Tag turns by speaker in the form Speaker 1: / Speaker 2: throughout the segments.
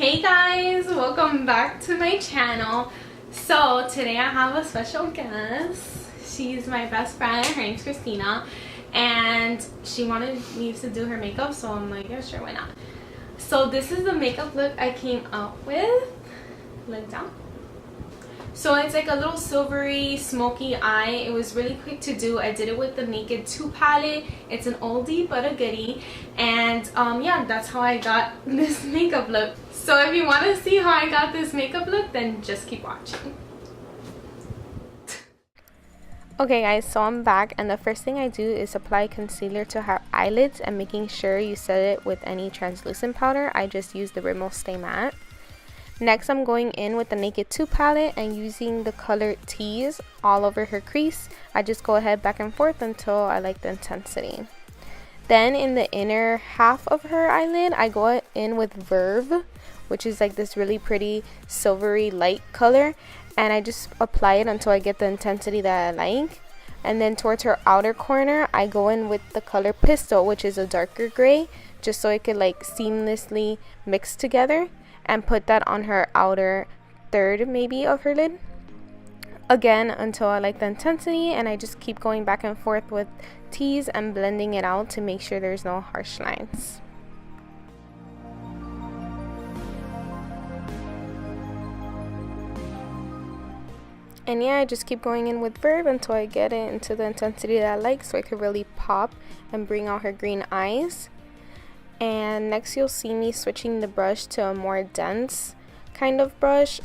Speaker 1: Hey guys, welcome back to my channel. So today I have a special guest. She's my best friend. Her name's Christina, and she wanted me to do her makeup, so I'm like, yeah, sure, why not. So this is the makeup look I came up with. Look down. So it's like a little silvery smoky eye. It was really quick to do. I did it with the Naked 2 palette. It's an oldie but a goodie, and yeah, that's how I got this makeup look. So if you want to see how I got this makeup look, then just keep watching. Okay guys, so I'm back, and the first thing I do is apply concealer to her eyelids and making sure you set it with any translucent powder. I just use the Rimmel Stay Matte. Next, I'm going in with the Naked 2 palette and using the color Tease all over her crease. I just go ahead back and forth until I like the intensity. Then in the inner half of her eyelid, I go in with Verve, which is like this really pretty silvery light color, and I just apply it until I get the intensity that I like. And then towards her outer corner, I go in with the color Pistol, which is a darker gray, just so it could like seamlessly mix together, and put that on her outer third maybe of her lid. Again, until I like the intensity, and I just keep going back and forth with Tease and blending it out to make sure there's no harsh lines. And yeah, I just keep going in with Verve until I get it into the intensity that I like, so it could really pop and bring out her green eyes. And next you'll see me switching the brush to a more dense kind of brush,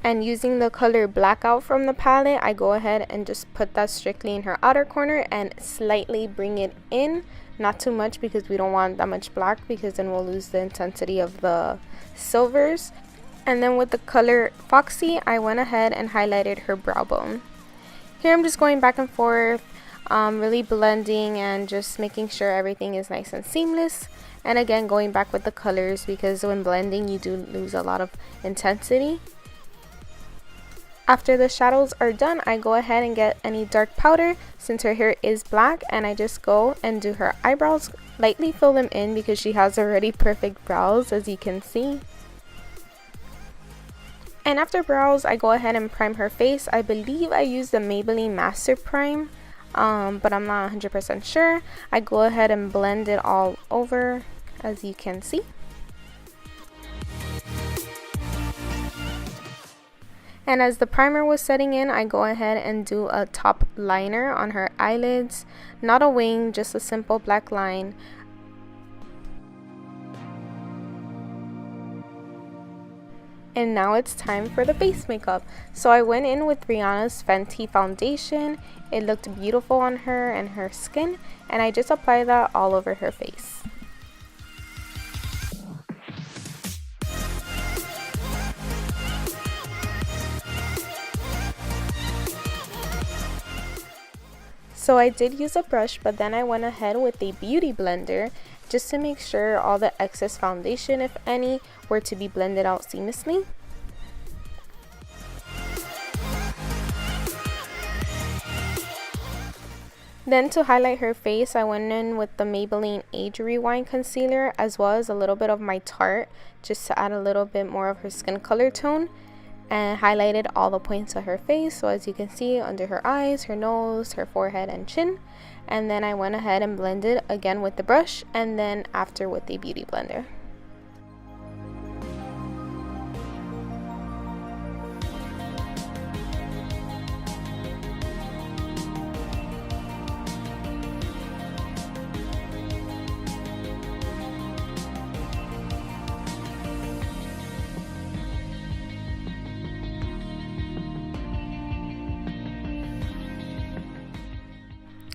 Speaker 1: and using the color Blackout from the palette, I go ahead and just put that strictly in her outer corner and slightly bring it in, not too much because we don't want that much black, because then we'll lose the intensity of the silvers. And then with the color Foxy, I went ahead and highlighted her brow bone. Here I'm just going back and forth, really blending and just making sure everything is nice and seamless. And again, going back with the colors, because when blending you do lose a lot of intensity. After the shadows are done, I go ahead and get any dark powder since her hair is black, and I just go and do her eyebrows, lightly fill them in because she has already perfect brows, as you can see. And after brows, I go ahead and prime her face. I believe I use the Maybelline Master Prime, but I'm not 100% sure. I go ahead and blend it all over, as you can see. And as the primer was setting in, I go ahead and do a top liner on her eyelids. Not a wing, just a simple black line. And now it's time for the base makeup. So I went in with Rihanna's Fenty foundation. It looked beautiful on her and her skin, and I just applied that all over her face. So I did use a brush, but then I went ahead with a beauty blender just to make sure all the excess foundation, if any, were to be blended out seamlessly. Then to highlight her face, I went in with the Maybelline Age Rewind concealer, as well as a little bit of my Tarte, just to add a little bit more of her skin color tone, and highlighted all the points of her face. So as you can see, under her eyes, her nose, her forehead and chin. And then I went ahead and blended again with the brush, and then after with the beauty blender.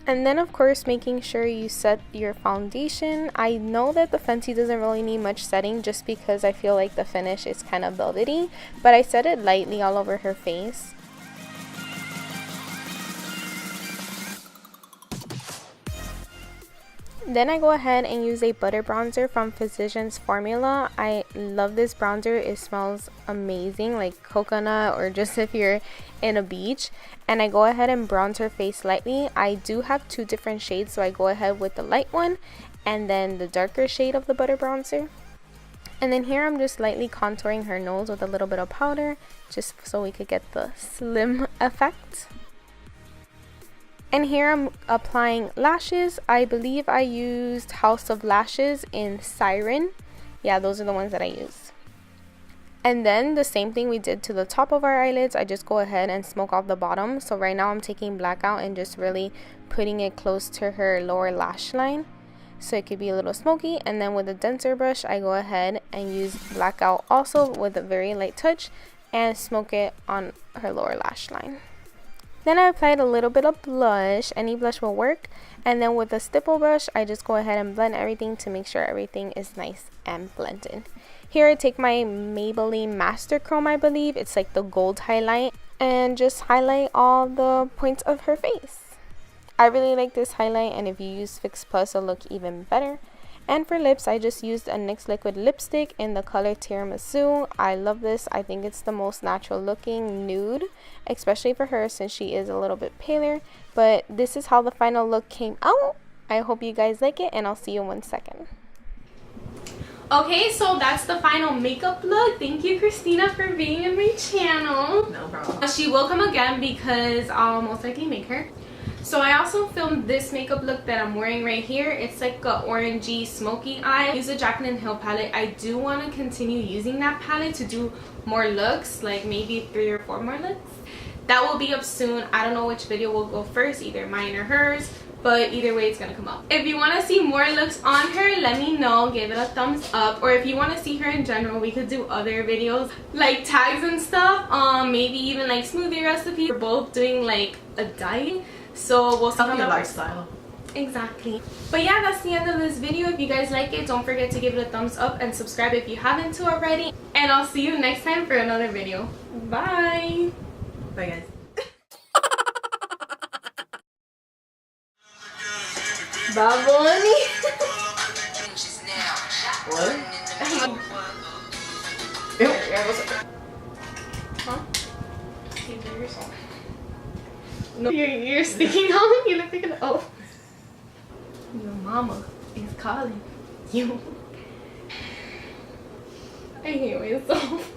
Speaker 1: And then of course making sure you set your foundation. I know that the Fenty doesn't really need much setting just because I feel like the finish is kind of velvety, but I set it lightly all over her face. Then I go ahead and use a butter bronzer from Physicians Formula. I love this bronzer. It smells amazing, like coconut, or just if you're in a beach. And I go ahead and bronze her face lightly. I do have two different shades, so I go ahead with the light one and then the darker shade of the butter bronzer. And then here I'm just lightly contouring her nose with a little bit of powder, just so we could get the slim effect. And here I'm applying lashes. I believe I used House of Lashes in Siren. Yeah, those are the ones that I used. And then the same thing we did to the top of our eyelids, I just go ahead and smoke off the bottom. So right now I'm taking black out and just really putting it close to her lower lash line, so it could be a little smoky. And then with a denser brush, I go ahead and use black out also with a very light touch and smoke it on her lower lash line. Then I applied a little bit of blush. Any blush will work. And then with a stipple brush, I just go ahead and blend everything to make sure everything is nice and blended. Here I take my Maybelline Master Chrome, I believe. It's like the gold highlight. And just highlight all the points of her face. I really like this highlight, and if you use Fix Plus, it'll look even better. And for lips, I just used a NYX liquid lipstick in the color Tiramisu. I love this. I think it's the most natural looking nude, especially for her since she is a little bit paler. But this is how the final look came out. I hope you guys like it, and I'll see you in 1 second. Okay, so that's the final makeup look. Thank you, Christina, for being in my channel.
Speaker 2: No problem.
Speaker 1: She will come again because I'll most likely make her. So I also filmed this makeup look that I'm wearing right here. It's like a orangey smoky eye. I use a Jaclyn Hill palette. I do want to continue using that palette to do more looks, like maybe 3 or 4 more looks. That will be up soon. I don't know which video will go first, either mine or hers, but either way it's gonna come up. If you want to see more looks on her, let me know. Give it a thumbs up. Or if you want to see her in general, we could do other videos like tags and stuff, maybe even like smoothie recipes. We're both doing like a diet, so we'll see how that
Speaker 2: lifestyle.
Speaker 1: Exactly. But yeah, that's the end of this video. If you guys like it, don't forget to give it a thumbs up and subscribe if you haven't to already, and I'll see you next time for another video. Bye.
Speaker 2: Bye guys.
Speaker 1: Bye, Bonnie.
Speaker 2: What?
Speaker 1: Huh? No, you're sticking out. You look like an elf. Your mama is calling you. I hate myself.